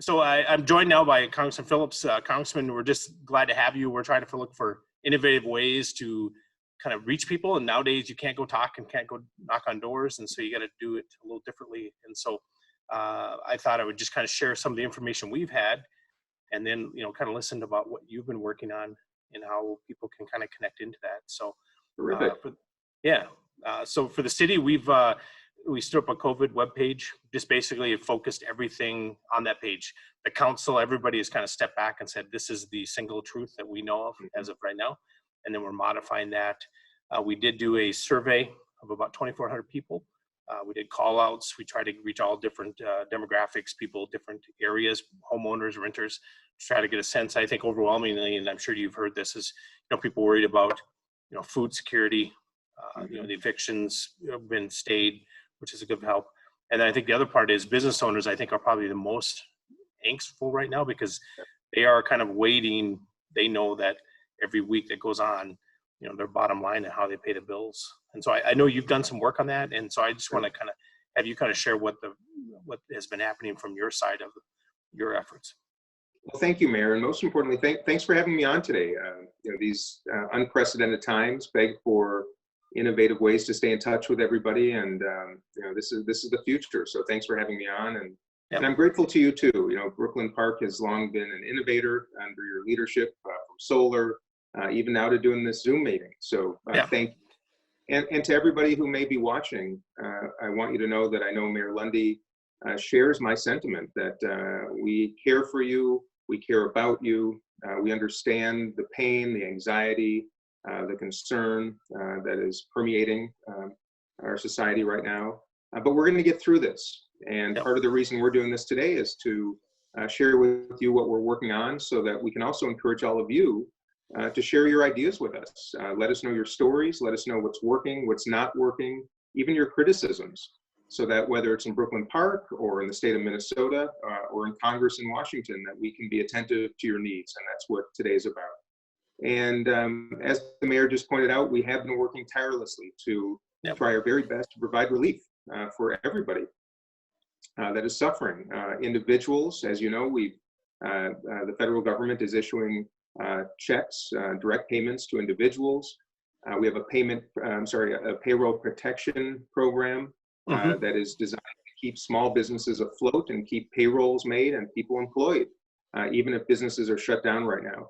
So I'm joined now by Congressman Phillips. Congressman, we're just glad to have you. We're trying to look for innovative ways to kind of reach people. And nowadays you can't go talk and can't go knock on doors. And so you got to do it a little differently. And so I thought I would just kind of share some of the information we've had and then, kind of listen about what you've been working on and how people can kind of connect into that. So, Terrific. So for the city, we stood up a COVID webpage, just basically focused everything on that page. The council, everybody has kind of stepped back and said, this is the single truth that we know of as of right now. And then we're modifying that. We did do a survey of about 2,400 people. We did call outs. We tried to reach all different demographics, people, different areas, homeowners, renters, to try to get a sense. I think overwhelmingly, and I'm sure you've heard this, is, people worried about, food security, the evictions have been stayed, which is a good help. And then I think the other part is business owners, I think, are probably the most angstful right now because they are kind of waiting. They know that every week that goes on, their bottom line and how they pay the bills. And so I know you've done some work on that. And so I just want to kind of have you kind of share what has been happening from your side of your efforts. Well, thank you, Mayor. And most importantly, thanks for having me on today. These unprecedented times beg for innovative ways to stay in touch with everybody, and this is the future. So thanks for having me on, and I'm grateful to you too. Brooklyn Park has long been an innovator under your leadership, from solar, even now to doing this Zoom meeting. So thank you. And to everybody who may be watching, I want you to know that I know Mayor Lunde shares my sentiment that we care for you, we care about you, we understand the pain, the anxiety, the concern that is permeating our society right now. But we're going to get through this. And part of the reason we're doing this today is to share with you what we're working on so that we can also encourage all of you to share your ideas with us. Let us know your stories. Let us know what's working, what's not working, even your criticisms, so that whether it's in Brooklyn Park or in the state of Minnesota or in Congress in Washington, that we can be attentive to your needs. And that's what today's about. And as the mayor just pointed out, we have been working tirelessly to try our very best to provide relief for everybody that is suffering. Individuals, as you know, the federal government is issuing checks, direct payments to individuals. We have a payroll protection program that is designed to keep small businesses afloat and keep payrolls made and people employed, even if businesses are shut down right now.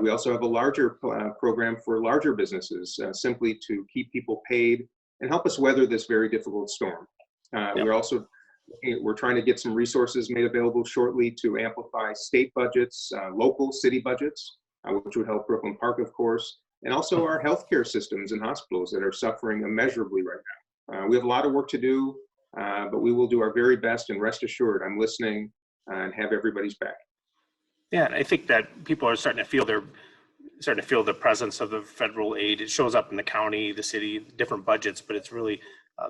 We also have a larger program for larger businesses, simply to keep people paid and help us weather this very difficult storm. We're trying to get some resources made available shortly to amplify state budgets, local city budgets, which would help Brooklyn Park, of course, and also our healthcare systems and hospitals that are suffering immeasurably right now. We have a lot of work to do, but we will do our very best, and rest assured, I'm listening and have everybody's back. Yeah, and I think that people are starting to feel the presence of the federal aid. It shows up in the county, the city, different budgets, but it's really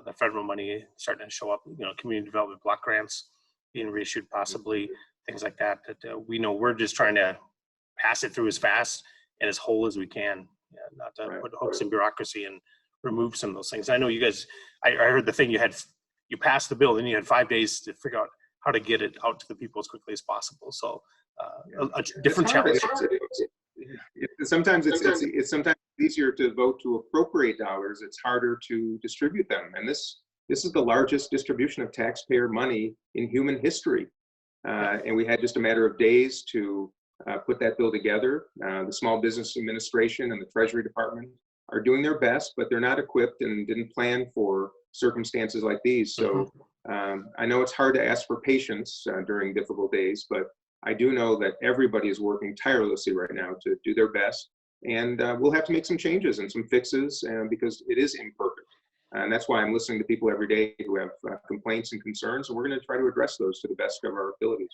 the federal money starting to show up. Community development block grants being reissued, possibly things like that. That we know we're just trying to pass it through as fast and as whole as we can, not to put hooks in bureaucracy and remove some of those things. I know you guys. I heard the thing you passed the bill, then you had 5 days to figure out how to get it out to the people as quickly as possible. So. A different challenge. Sometimes it's sometimes easier to vote to appropriate dollars. It's harder to distribute them. And this is the largest distribution of taxpayer money in human history. And we had just a matter of days to put that bill together. The Small Business Administration and the Treasury Department are doing their best, but they're not equipped and didn't plan for circumstances like these. So I know it's hard to ask for patience during difficult days, but I do know that everybody is working tirelessly right now to do their best, and we'll have to make some changes and some fixes because it is imperfect. And that's why I'm listening to people every day who have complaints and concerns, and we're going to try to address those to the best of our abilities.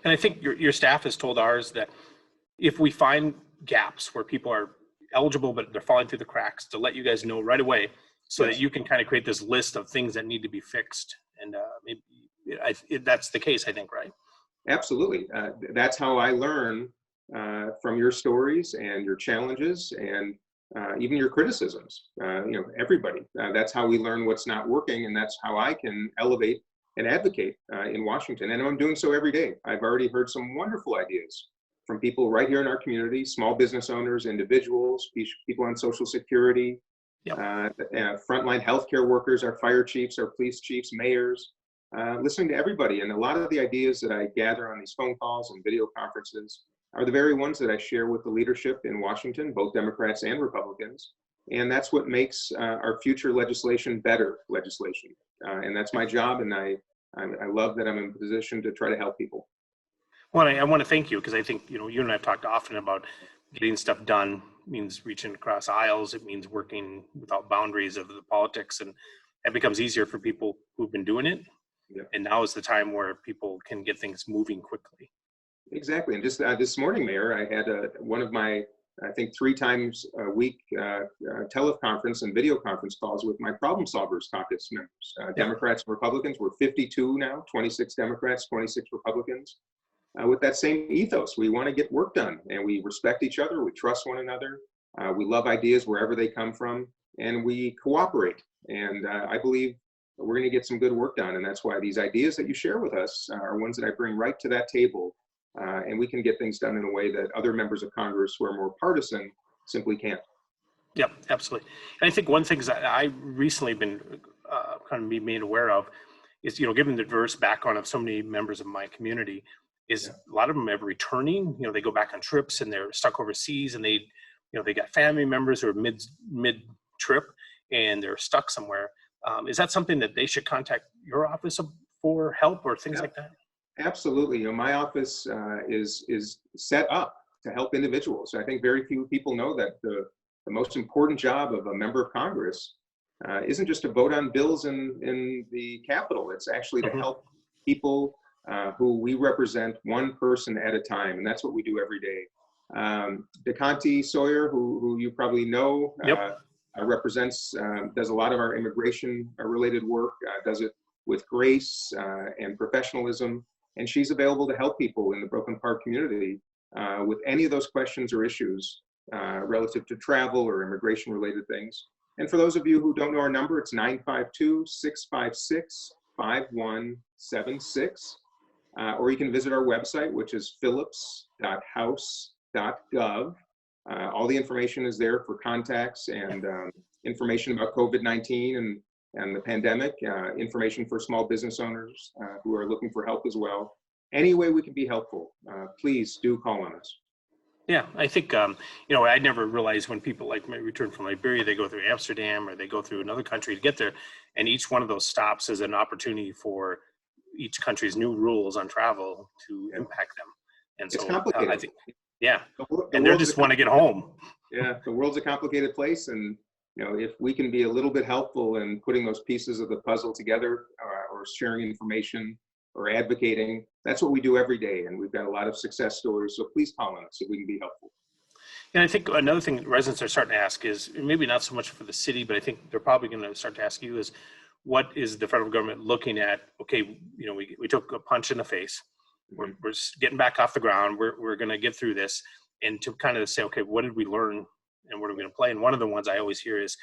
And I think your staff has told ours that if we find gaps where people are eligible but they're falling through the cracks, to let you guys know right away so that you can kind of create this list of things that need to be fixed. And that's the case, I think, right? Absolutely. That's how I learn from your stories and your challenges and even your criticisms. Everybody. That's how we learn what's not working, and that's how I can elevate and advocate in Washington. And I'm doing so every day. I've already heard some wonderful ideas from people right here in our community, small business owners, individuals, people on Social Security, Yep. Frontline healthcare workers, our fire chiefs, our police chiefs, mayors, listening to everybody. And a lot of the ideas that I gather on these phone calls and video conferences are the very ones that I share with the leadership in Washington, both Democrats and Republicans. And that's what makes our future legislation better legislation. And that's my job. And I love that I'm in a position to try to help people. Well, I want to thank you, because I think, you and I have talked often about getting stuff done means reaching across aisles. It means working without boundaries of the politics, and it becomes easier for people who've been doing it. Yeah. And now is the time where people can get things moving quickly. Exactly. And just this morning, Mayor, I had one of my, I think 3 times a week teleconference and video conference calls with my Problem Solvers Caucus members. Democrats and Republicans. We're 52 now, 26 Democrats, 26 Republicans. With that same ethos, we want to get work done, and we respect each other, we trust one another, we love ideas wherever they come from, and we cooperate. And I believe we're going to get some good work done, and that's why these ideas that you share with us are ones that I bring right to that table, and we can get things done in a way that other members of Congress who are more partisan simply can't. Yep, absolutely. And I think one thing that I recently been kind of be made aware of is, given the diverse background of so many members of my community, is a lot of them are returning. They go back on trips and they're stuck overseas, and they got family members who are mid trip and they're stuck somewhere. Is that something that they should contact your office for help or things like that? Absolutely. My office is set up to help individuals. I think very few people know that the most important job of a member of Congress isn't just to vote on bills in the Capitol. It's actually to help people who we represent, one person at a time, and that's what we do every day. DeConte Sawyer, who you probably know, represents, does a lot of our immigration-related work, does it with grace and professionalism, and she's available to help people in the Brooklyn Park community with any of those questions or issues relative to travel or immigration-related things. And for those of you who don't know our number, it's 952-656-5176. Or you can visit our website, which is phillips.house.gov. All the information is there for contacts and information about COVID-19 and the pandemic, information for small business owners who are looking for help as well. Any way we can be helpful, please do call on us. Yeah, I think, I never realized when people like me return from Liberia, they go through Amsterdam or they go through another country to get there. And each one of those stops is an opportunity for each country's new rules on travel to impact them. And so it's complicated. I think, and they just want to get home. Yeah, the world's a complicated place. And, if we can be a little bit helpful in putting those pieces of the puzzle together or sharing information or advocating, that's what we do every day. And we've got a lot of success stories. So please call on us if we can be helpful. And I think another thing residents are starting to ask is, maybe not so much for the city, but I think they're probably going to start to ask you is, what is the federal government looking at? Okay, we took a punch in the face. We're getting back off the ground. We're going to get through this, and to kind of say, okay, what did we learn, and what are we going to play? And one of the ones I always hear is,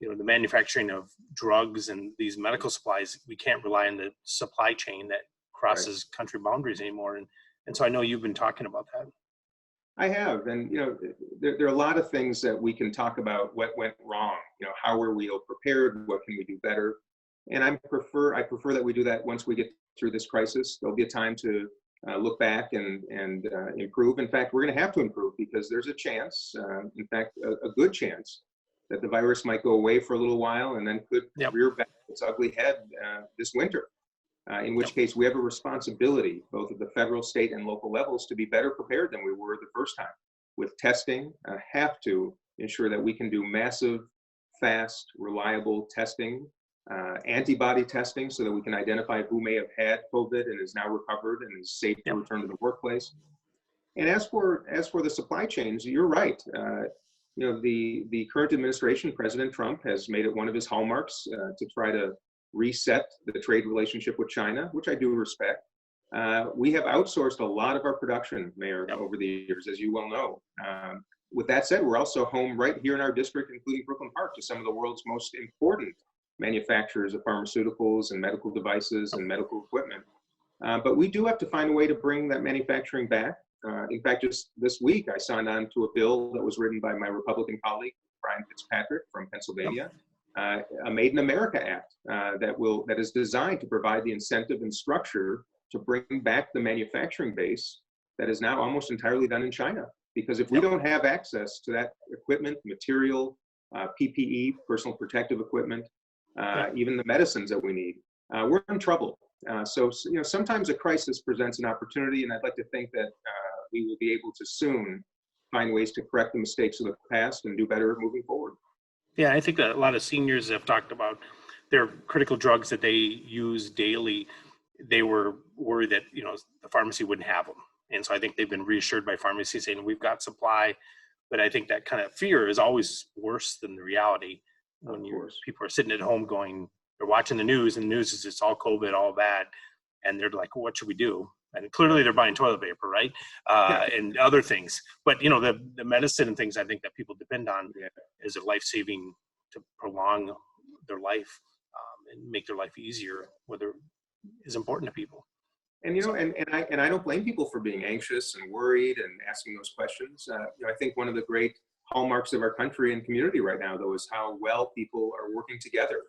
the manufacturing of drugs and these medical supplies. We can't rely on the supply chain that crosses country boundaries anymore. And so I know you've been talking about that. I have, and there are a lot of things that we can talk about. What went wrong? How were we ill prepared? What can we do better? And I prefer that we do that once we get through this crisis. There'll be a time to look back and improve. In fact, we're going to have to improve because there's a chance, in fact, a good chance, that the virus might go away for a little while and then could rear back its ugly head this winter. In which case, we have a responsibility, both at the federal, state, and local levels, to be better prepared than we were the first time. With testing, have to ensure that we can do massive, fast, reliable testing, antibody testing, so that we can identify who may have had COVID and is now recovered and is safe to return to the workplace. And as for the supply chains, you're right. The current administration, President Trump, has made it one of his hallmarks to try to reset the trade relationship with China, which I do respect. We have outsourced a lot of our production, Mayor, over the years, as you well know. With that said, we're also home right here in our district, including Brooklyn Park, to some of the world's most important manufacturers of pharmaceuticals and medical devices and medical equipment. But we do have to find a way to bring that manufacturing back. In fact, just this week, I signed on to a bill that was written by my Republican colleague, Brian Fitzpatrick from Pennsylvania, a Made in America Act that is designed to provide the incentive and structure to bring back the manufacturing base that is now almost entirely done in China. Because if we don't have access to that equipment, material, PPE, personal protective equipment, even the medicines that we need, we're in trouble. So sometimes a crisis presents an opportunity, and I'd like to think that we will be able to soon find ways to correct the mistakes of the past and do better moving forward. Yeah, I think that a lot of seniors have talked about their critical drugs that they use daily. They were worried that the pharmacy wouldn't have them, and so I think they've been reassured by pharmacies saying we've got supply. But I think that kind of fear is always worse than the reality when people are sitting at home going, they're watching the news, and the news is it's all COVID, all bad, and they're like, well, what should we do? And clearly they're buying toilet paper, right? And other things. But the medicine and things I think that people depend on is a life-saving to prolong their life and make their life easier, whether is important to people. And and I don't blame people for being anxious and worried and asking those questions. I think one of the great hallmarks of our country and community right now, though, is how well people are working together.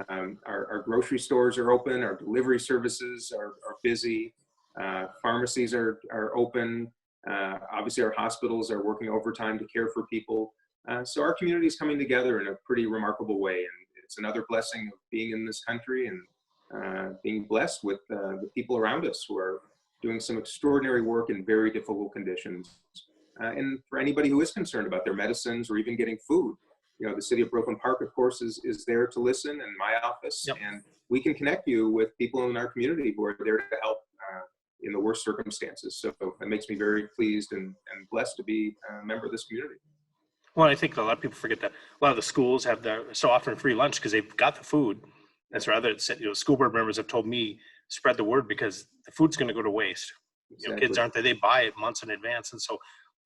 And our grocery stores are open, our delivery services are busy, pharmacies are open. Obviously, our hospitals are working overtime to care for people. So our community is coming together in a pretty remarkable way, and it's another blessing of being in this country and being blessed with the people around us who are doing some extraordinary work in very difficult conditions. And for anybody who is concerned about their medicines or even getting food, the City of Brooklyn Park, of course, is there to listen, and my office, and we can connect you with people in our community who are there to help in the worst circumstances. So it makes me very pleased and blessed to be a member of this community. Well, I think a lot of people forget that a lot of the schools have so often free lunch because they've got the food. That's rather, school board members have told me, spread the word because the food's going to go to waste. Exactly. Kids they buy it months in advance. And so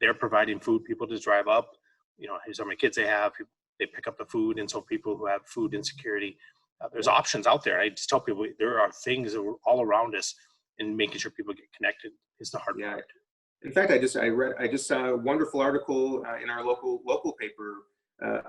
they're providing food. People just drive up, here's how many kids they have. They pick up the food. And so people who have food insecurity, there's options out there. I just tell people there are things that are all around us, and making sure people get connected is the hard part. In fact, I just saw a wonderful article in our local paper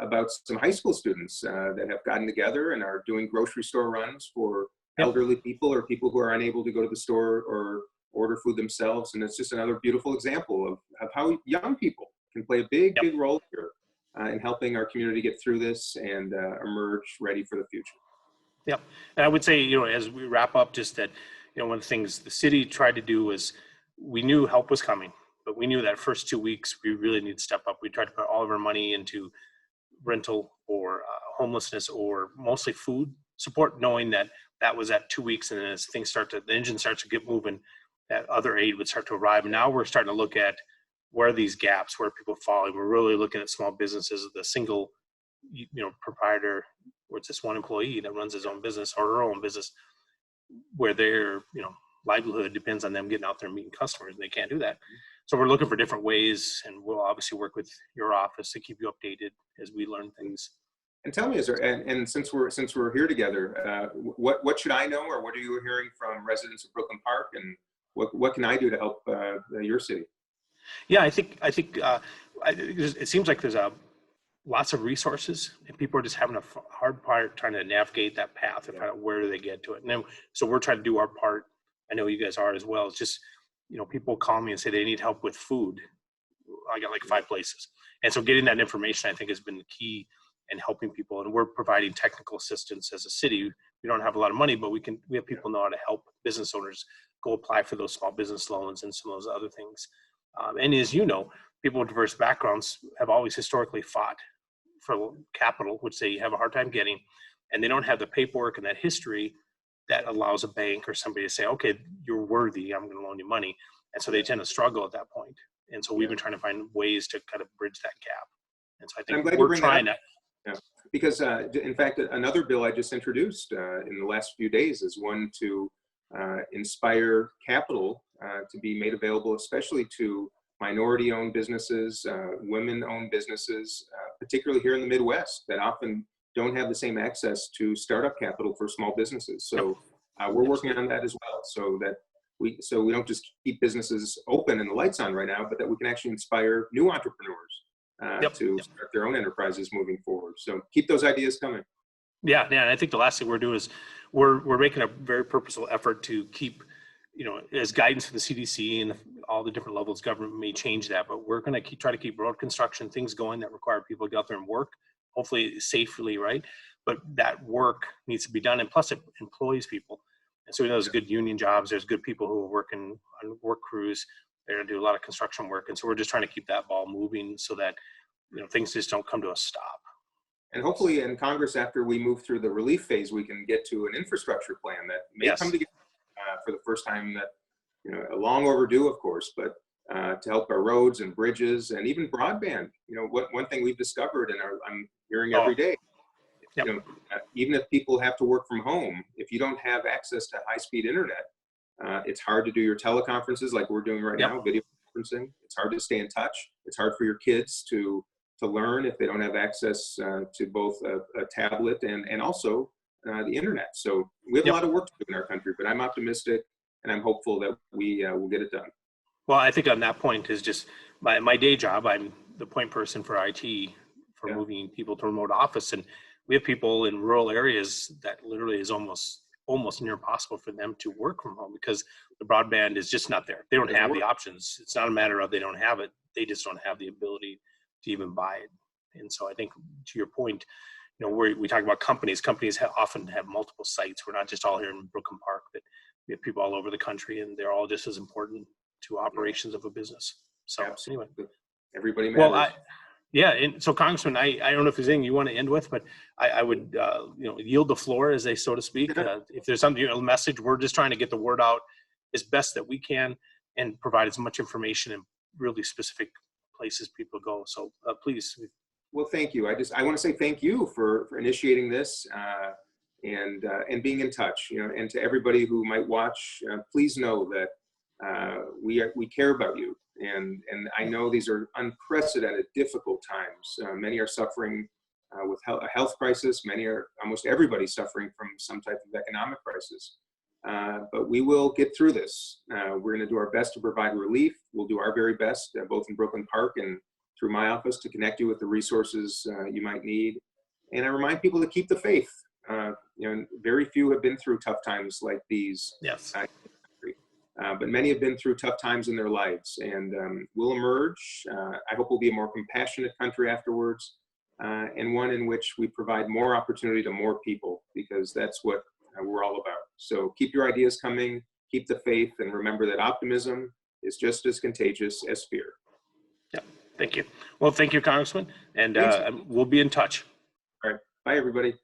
about some high school students that have gotten together and are doing grocery store runs for elderly people or people who are unable to go to the store or order food themselves. And it's just another beautiful example of how young people can play a big role here in helping our community get through this and emerge ready for the future. Yep. And I would say, as we wrap up, just that, one of the things the city tried to do was, we knew help was coming, but we knew that first 2 weeks, we really need to step up. We tried to put all of our money into rental or homelessness or mostly food support, knowing that was at 2 weeks. And then as things the engine starts to get moving, that other aid would start to arrive. And now we're starting to look at where are these gaps, where people fall. We're really looking at small businesses, the single, proprietor, where it's just one employee that runs his own business or her own business, where their, livelihood depends on them getting out there and meeting customers, and they can't do that. So we're looking for different ways, and we'll obviously work with your office to keep you updated as we learn things. And tell me, and since we're here together, what should I know, or what are you hearing from residents of Brooklyn Park, and what can I do to help your city? Yeah, I think it seems like there's lots of resources, and people are just having a hard part trying to navigate that path and find out where do they get to it. And then, so we're trying to do our part. I know you guys are as well. It's just, people call me and say they need help with food. I got like 5 places. And so getting that information, I think, has been the key in helping people. And we're providing technical assistance as a city. We don't have a lot of money, but we have people know how to help business owners go apply for those small business loans and some of those other things. And as people with diverse backgrounds have always historically fought for capital, which they have a hard time getting, and they don't have the paperwork and that history that allows a bank or somebody to say, okay, you're worthy, I'm going to loan you money. And so they tend to struggle at that point. And so we've been trying to find ways to kind of bridge that gap. And so I think we're trying to. Yeah. Because in fact, another bill I just introduced in the last few days is one to inspire capital to be made available, especially to minority-owned businesses, women-owned businesses, particularly here in the Midwest, that often don't have the same access to startup capital for small businesses. So we're working on that as well, so that we don't just keep businesses open and the lights on right now, but that we can actually inspire new entrepreneurs to start their own enterprises moving forward. So keep those ideas coming. Yeah, and I think the last thing we're doing is we're making a very purposeful effort to keep, as guidance from the CDC and all the different levels, government may change that, but we're going to try to keep road construction, things going that require people to get out there and work, hopefully safely, right? But that work needs to be done, and plus it employs people. And so we know there's good union jobs, there's good people who are working on work crews, they're going to do a lot of construction work, and so we're just trying to keep that ball moving so that things just don't come to a stop. And hopefully in Congress, after we move through the relief phase, we can get to an infrastructure plan that may come together for the first time, that, long overdue, of course, but to help our roads and bridges and even broadband. One thing we've discovered, and I'm hearing every day, even if people have to work from home, if you don't have access to high-speed internet, it's hard to do your teleconferences like we're doing right now, video conferencing. It's hard to stay in touch. It's hard for your kids to learn if they don't have access to both a tablet and also the internet. So we have a lot of work to do in our country, but I'm optimistic and I'm hopeful that we will get it done. Well, I think on that point is just my day job. I'm the point person for IT for moving people to remote office, and we have people in rural areas that literally is almost near impossible for them to work from home because the broadband is just not there. They don't have the options. It's not a matter of they don't have it. They just don't have the ability to even buy it. And so I think to your point, we talk about companies often have multiple sites. We're not just all here in Brooklyn Park, but we have people all over the country, and they're all just as important to operations of a business. So anyway, everybody matters. Well, and so Congressman, I don't know if there's anything you want to end with, but I would yield the floor, as they so to speak. If there's something, a message, we're just trying to get the word out as best that we can and provide as much information in really specific places people go. So please. Well, thank you. I want to say thank you for initiating this and being in touch. And to everybody who might watch, please know that we care about you. And I know these are unprecedented, difficult times. Many are suffering with a health crisis. Almost everybody's suffering from some type of economic crisis. But we will get through this. We're going to do our best to provide relief. We'll do our very best, both in Brooklyn Park and through my office, to connect you with the resources you might need. And I remind people to keep the faith. Very few have been through tough times like these. Yes. But many have been through tough times in their lives, and we'll emerge. I hope we'll be a more compassionate country afterwards, and one in which we provide more opportunity to more people, because that's what we're all about. So keep your ideas coming, keep the faith, and remember that optimism is just as contagious as fear. Yeah, thank you. Well, thank you, Congressman, and we'll be in touch. All right. Bye, everybody.